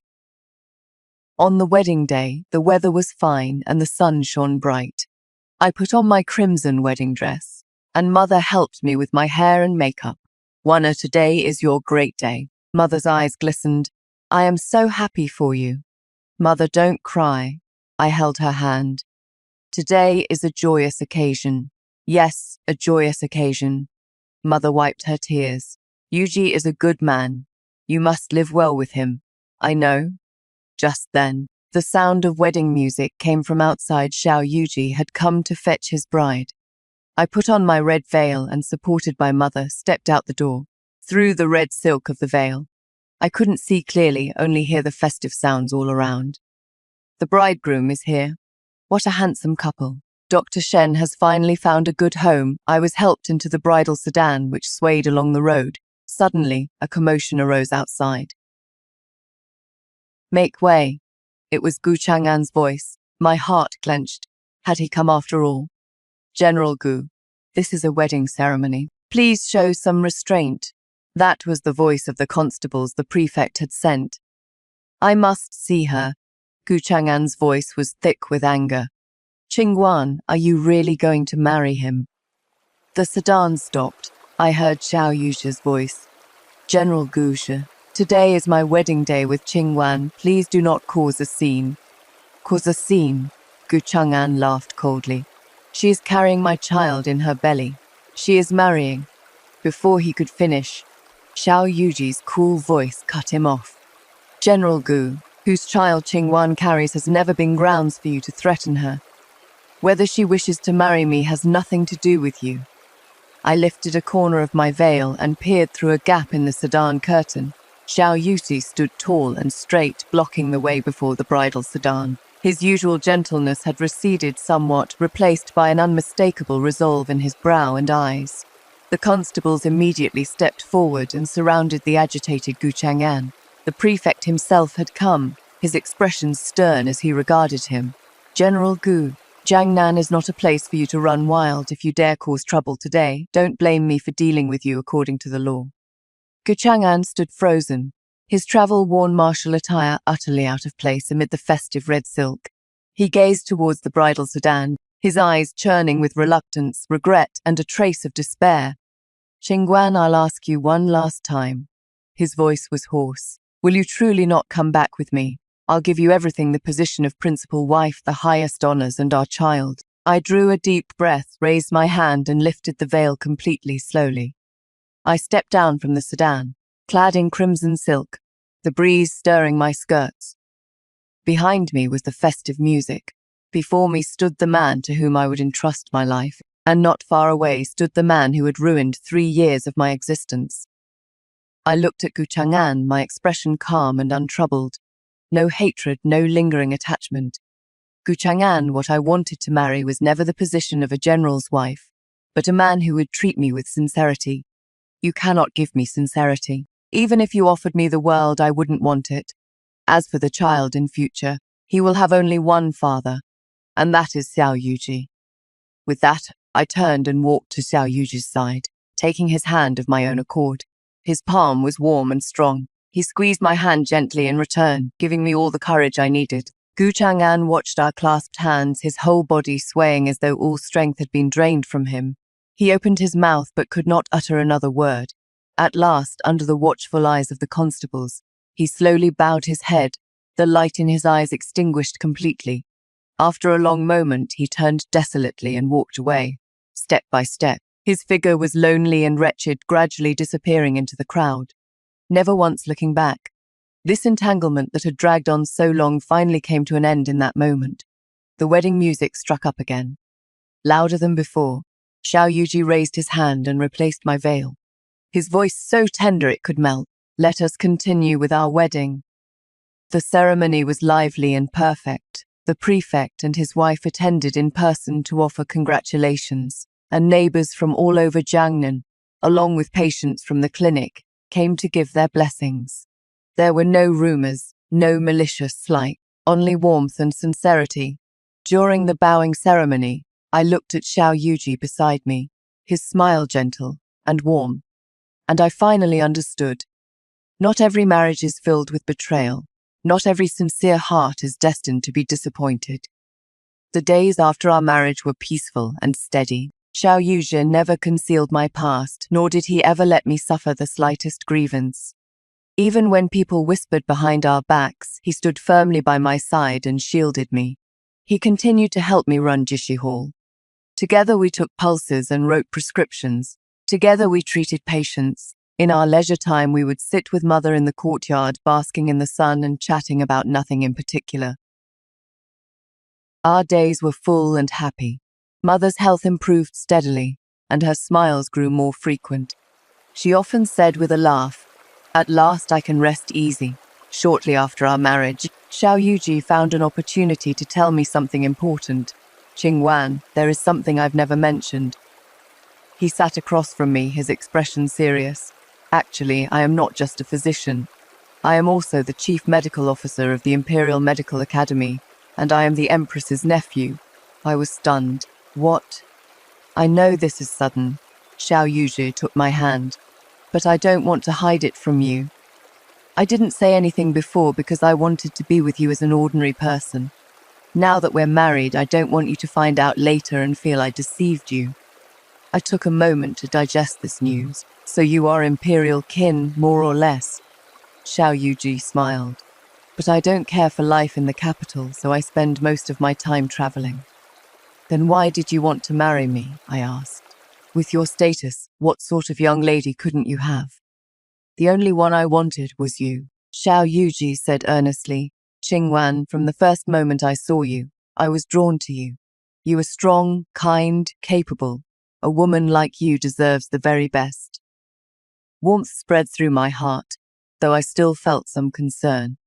On the wedding day, the weather was fine and the sun shone bright. I put on my crimson wedding dress, and Mother helped me with my hair and makeup. Wana, today is your great day. Mother's eyes glistened. I am so happy for you. Mother, don't cry. I held her hand. Today is a joyous occasion. Yes, a joyous occasion. Mother wiped her tears. Yuji is a good man. You must live well with him. I know. Just then, the sound of wedding music came from outside. Xiao Yuji had come to fetch his bride. I put on my red veil and, supported by Mother, stepped out the door. Through the red silk of the veil, I couldn't see clearly, only hear the festive sounds all around. The bridegroom is here. What a handsome couple. Dr. Shen has finally found a good home. I was helped into the bridal sedan, which swayed along the road. Suddenly, a commotion arose outside. Make way. It was Gu Chang'an's voice. My heart clenched. Had he come after all? General Gu, this is a wedding ceremony. Please show some restraint. That was the voice of the constables the prefect had sent. I must see her. Gu Chang'an's voice was thick with anger. Qingguan, are you really going to marry him? The sedan stopped. I heard Xiao Yusha's voice. General Gu Shi, today is my wedding day with Qingguan. Please do not cause a scene. Cause a scene? Gu Chang'an laughed coldly. She is carrying my child in her belly. She is marrying. Before he could finish, Xiao Yuji's cool voice cut him off. General Gu, whose child Qingguan carries, has never been grounds for you to threaten her. Whether she wishes to marry me has nothing to do with you. I lifted a corner of my veil and peered through a gap in the sedan curtain. Xiao Yuji stood tall and straight, blocking the way before the bridal sedan. His usual gentleness had receded somewhat, replaced by an unmistakable resolve in his brow and eyes. The constables immediately stepped forward and surrounded the agitated Gu Chang'an. The prefect himself had come, his expression stern as he regarded him. General Gu, Jiangnan is not a place for you to run wild. If you dare cause trouble today, don't blame me for dealing with you according to the law. Gu Chang'an stood frozen, his travel-worn martial attire utterly out of place amid the festive red silk. He gazed towards the bridal sedan, his eyes churning with reluctance, regret, and a trace of despair. Qingguan, I'll ask you one last time. His voice was hoarse. Will you truly not come back with me? I'll give you everything: the position of principal wife, the highest honors, and our child. I drew a deep breath, raised my hand, and lifted the veil completely, slowly. I stepped down from the sedan, clad in crimson silk, the breeze stirring my skirts. Behind me was the festive music. Before me stood the man to whom I would entrust my life, and not far away stood the man who had ruined 3 years of my existence. I looked at Gu Chang'an, my expression calm and untroubled. No hatred, no lingering attachment. Gu Chang'an, what I wanted to marry was never the position of a general's wife, but a man who would treat me with sincerity. You cannot give me sincerity. Even if you offered me the world, I wouldn't want it. As for the child in future, he will have only one father, and that is Xiao Yuji. With that, I turned and walked to Xiao Yuji's side, taking his hand of my own accord. His palm was warm and strong. He squeezed my hand gently in return, giving me all the courage I needed. Gu Chang'an watched our clasped hands, his whole body swaying as though all strength had been drained from him. He opened his mouth but could not utter another word. At last, under the watchful eyes of the constables, he slowly bowed his head, the light in his eyes extinguished completely. After a long moment, he turned desolately and walked away, step by step. His figure was lonely and wretched, gradually disappearing into the crowd, never once looking back. This entanglement that had dragged on so long finally came to an end in that moment. The wedding music struck up again. Louder than before, Xiao Yuji raised his hand and replaced my veil. His voice so tender it could melt. Let us continue with our wedding. The ceremony was lively and perfect. The prefect and his wife attended in person to offer congratulations, and neighbors from all over Jiangnan, along with patients from the clinic, came to give their blessings. There were no rumors, no malicious slight, only warmth and sincerity. During the bowing ceremony, I looked at Xiao Yuji beside me, his smile gentle and warm, and I finally understood. Not every marriage is filled with betrayal. Not every sincere heart is destined to be disappointed. The days after our marriage were peaceful and steady. Xiao Yuji never concealed my past, nor did he ever let me suffer the slightest grievance. Even when people whispered behind our backs, he stood firmly by my side and shielded me. He continued to help me run Jishi Hall. Together we took pulses and wrote prescriptions. Together we treated patients. In our leisure time, we would sit with Mother in the courtyard, basking in the sun and chatting about nothing in particular. Our days were full and happy. Mother's health improved steadily, and her smiles grew more frequent. She often said with a laugh, "At last I can rest easy." Shortly after our marriage, Xiao Yuji found an opportunity to tell me something important. "Qingwan, there is something I've never mentioned." He sat across from me, his expression serious. "Actually, I am not just a physician. I am also the chief medical officer of the Imperial Medical Academy, and I am the Empress's nephew." I was stunned. "What?" "I know this is sudden." Xiao Yuji took my hand. "But I don't want to hide it from you. I didn't say anything before because I wanted to be with you as an ordinary person. Now that we're married, I don't want you to find out later and feel I deceived you." I took a moment to digest this news. "So you are Imperial kin, more or less?" Xiao Yuji smiled. "But I don't care for life in the capital, so I spend most of my time traveling." "Then why did you want to marry me?" I asked. "With your status, what sort of young lady couldn't you have?" "The only one I wanted was you," Xiao Yuji said earnestly. "Qingwan, from the first moment I saw you, I was drawn to you. You are strong, kind, capable. A woman like you deserves the very best." Warmth spread through my heart, though I still felt some concern.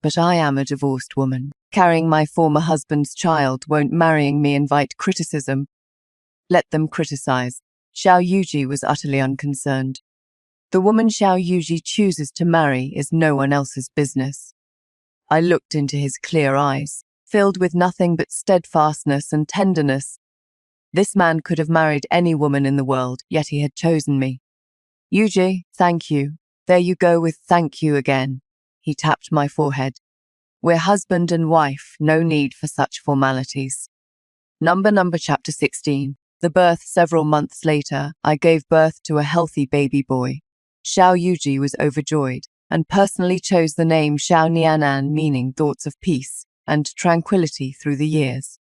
"But I am a divorced woman. Carrying my former husband's child, won't marrying me invite criticism?" "Let them criticize." Xiao Yuji was utterly unconcerned. "The woman Xiao Yuji chooses to marry is no one else's business." I looked into his clear eyes, filled with nothing but steadfastness and tenderness. This man could have married any woman in the world, yet he had chosen me. "Yuji, thank you. There you go with thank you again." He tapped my forehead. "We're husband and wife, no need for such formalities." Number chapter 16. The birth. Several months later, I gave birth to a healthy baby boy. Xiao Yuji was overjoyed, and personally chose the name Xiao Nianan, meaning thoughts of peace and tranquility through the years.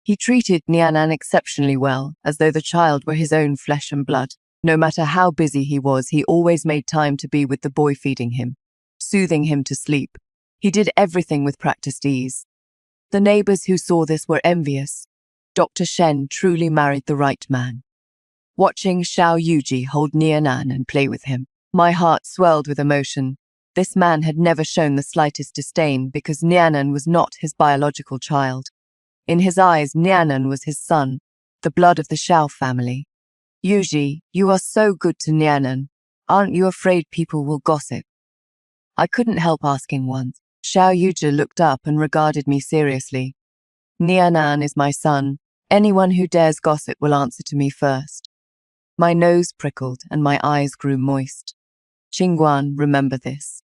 He treated Nianan exceptionally well, as though the child were his own flesh and blood. No matter how busy he was, he always made time to be with the boy, feeding him, soothing him to sleep. He did everything with practiced ease. The neighbors who saw this were envious. Dr. Shen truly married the right man. Watching Xiao Yuji hold Nianan and play with him, my heart swelled with emotion. This man had never shown the slightest disdain because Nianan was not his biological child. In his eyes, Nianan was his son, the blood of the Xiao family. "Yuji, you are so good to Nianan. Aren't you afraid people will gossip?" I couldn't help asking once. Xiao Yuji looked up and regarded me seriously. "Nianan is my son. Anyone who dares gossip will answer to me first." My nose prickled and my eyes grew moist. "Qingguan, remember this."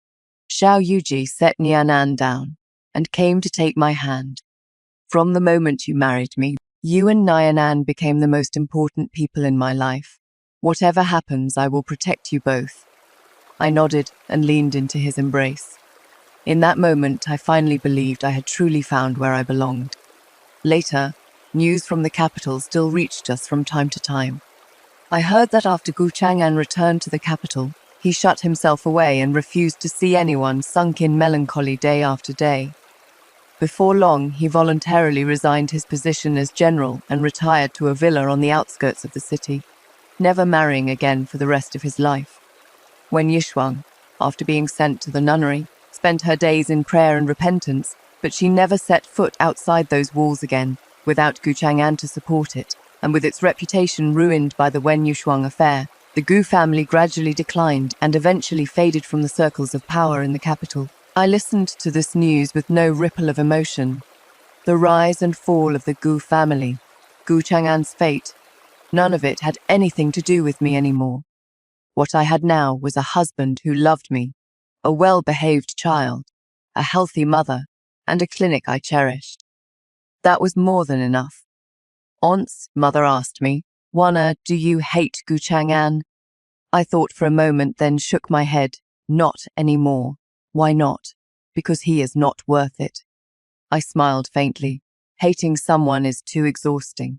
Xiao Yuji set Nianan down and came to take my hand. "From the moment you married me, you and Nianan became the most important people in my life. Whatever happens, I will protect you both." I nodded and leaned into his embrace. In that moment, I finally believed I had truly found where I belonged. Later, news from the capital still reached us from time to time. I heard that after Gu Chang'an returned to the capital, he shut himself away and refused to see anyone, sunk in melancholy day after day. Before long, he voluntarily resigned his position as general and retired to a villa on the outskirts of the city, never marrying again for the rest of his life. When Yishuang, after being sent to the nunnery, spent her days in prayer and repentance, but she never set foot outside those walls again, without Gu Chang'an to support it, and with its reputation ruined by the Wen Yushuang affair, the Gu family gradually declined and eventually faded from the circles of power in the capital. I listened to this news with no ripple of emotion. The rise and fall of the Gu family, Gu Chang'an's fate, none of it had anything to do with me anymore. What I had now was a husband who loved me, a well-behaved child, a healthy mother, and a clinic I cherished. That was more than enough. "Once," Mother asked me, "Wana, do you hate Gu Chang'an?" I thought for a moment, then shook my head. Not anymore. Why not? Because he is not worth it. I smiled faintly. Hating someone is too exhausting.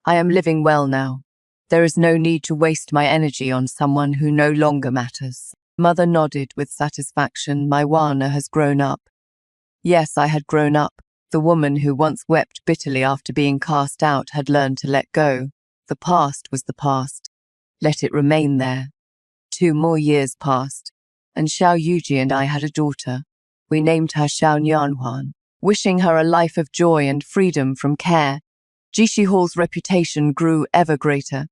I am living well now. There is no need to waste my energy on someone who no longer matters. Mother nodded with satisfaction. My Wana has grown up. Yes, I had grown up. The woman who once wept bitterly after being cast out had learned to let go. The past was the past. Let it remain there. 2 more years passed, and Xiao Yuji and I had a daughter. We named her Xiao Nianhuan, wishing her a life of joy and freedom from care. Jishi Hall's reputation grew ever greater.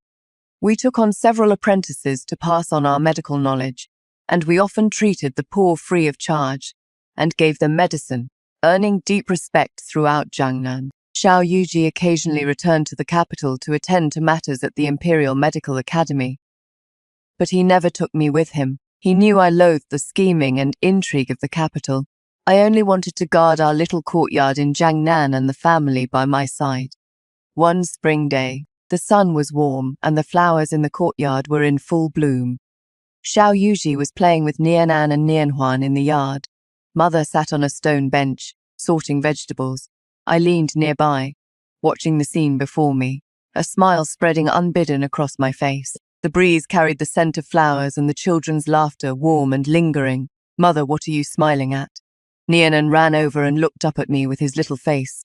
We took on several apprentices to pass on our medical knowledge, and we often treated the poor free of charge and gave them medicine, earning deep respect throughout Jiangnan. Xiao Yuji occasionally returned to the capital to attend to matters at the Imperial Medical Academy. But he never took me with him. He knew I loathed the scheming and intrigue of the capital. I only wanted to guard our little courtyard in Jiangnan and the family by my side. One spring day, the sun was warm and the flowers in the courtyard were in full bloom. Xiao Yuji was playing with Nianan and Nianhuan in the yard. Mother sat on a stone bench, sorting vegetables. I leaned nearby, watching the scene before me, a smile spreading unbidden across my face. The breeze carried the scent of flowers and the children's laughter warm and lingering. Mother, what are you smiling at? Nianan ran over and looked up at me with his little face.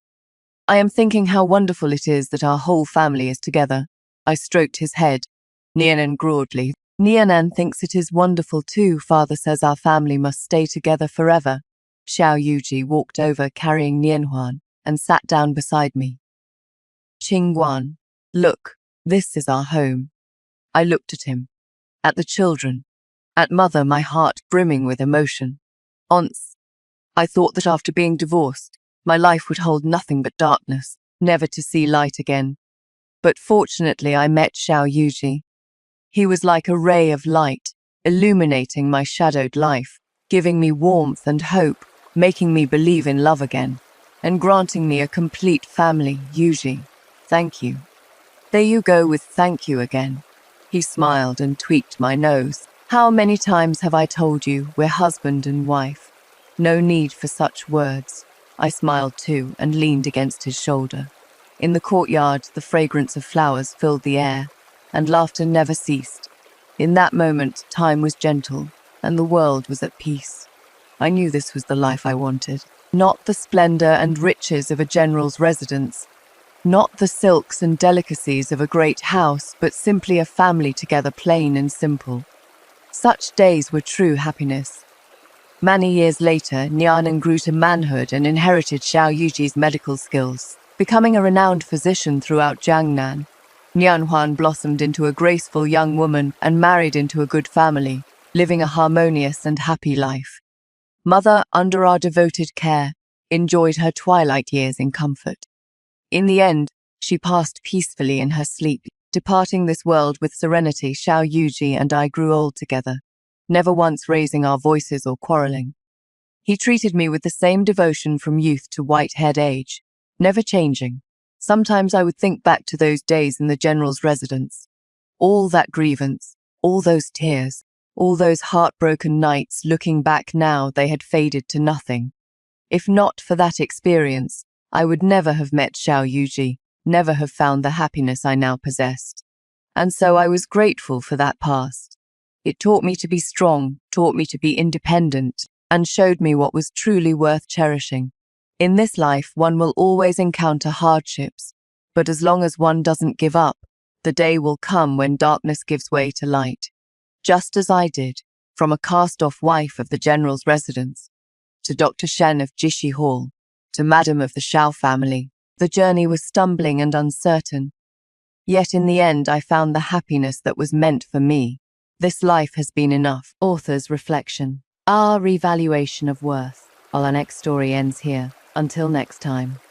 I am thinking how wonderful it is that our whole family is together. I stroked his head. Nianan broadly. Nianan thinks it is wonderful too. Father says our family must stay together forever. Xiao Yuji walked over carrying Nianhuan and sat down beside me. Qingguan, look, this is our home. I looked at him, at the children, at Mother, my heart brimming with emotion. Once, I thought that after being divorced, my life would hold nothing but darkness, never to see light again. But fortunately I met Xiao Yuji. He was like a ray of light, illuminating my shadowed life, giving me warmth and hope, making me believe in love again, and granting me a complete family. Yuji, thank you. There you go with thank you again. He smiled and tweaked my nose. How many times have I told you we're husband and wife? No need for such words. I smiled too and leaned against his shoulder. In the courtyard, the fragrance of flowers filled the air, and laughter never ceased. In that moment, time was gentle, and the world was at peace. I knew this was the life I wanted. Not the splendor and riches of a general's residence, not the silks and delicacies of a great house, but simply a family together, plain and simple. Such days were true happiness. Many years later, Nianan grew to manhood and inherited Xiao Yuji's medical skills. Becoming a renowned physician throughout Jiangnan, Nianhuan blossomed into a graceful young woman and married into a good family, living a harmonious and happy life. Mother, under our devoted care, enjoyed her twilight years in comfort. In the end, she passed peacefully in her sleep, departing this world with serenity. Xiao Yuji and I grew old together, never once raising our voices or quarreling. He treated me with the same devotion from youth to white-haired age, never changing. Sometimes I would think back to those days in the general's residence. All that grievance, all those tears, all those heartbroken nights. Looking back now, they had faded to nothing. If not for that experience, I would never have met Xiao Yuji, never have found the happiness I now possessed. And so I was grateful for that past. It taught me to be strong, taught me to be independent, and showed me what was truly worth cherishing. In this life, one will always encounter hardships, but as long as one doesn't give up, the day will come when darkness gives way to light. Just as I did, from a cast-off wife of the general's residence, to Dr. Shen of Jishi Hall, to Madam of the Xiao family. The journey was stumbling and uncertain. Yet in the end, I found the happiness that was meant for me. This life has been enough. Author's reflection. Our revaluation of worth. While our next story ends here. Until next time.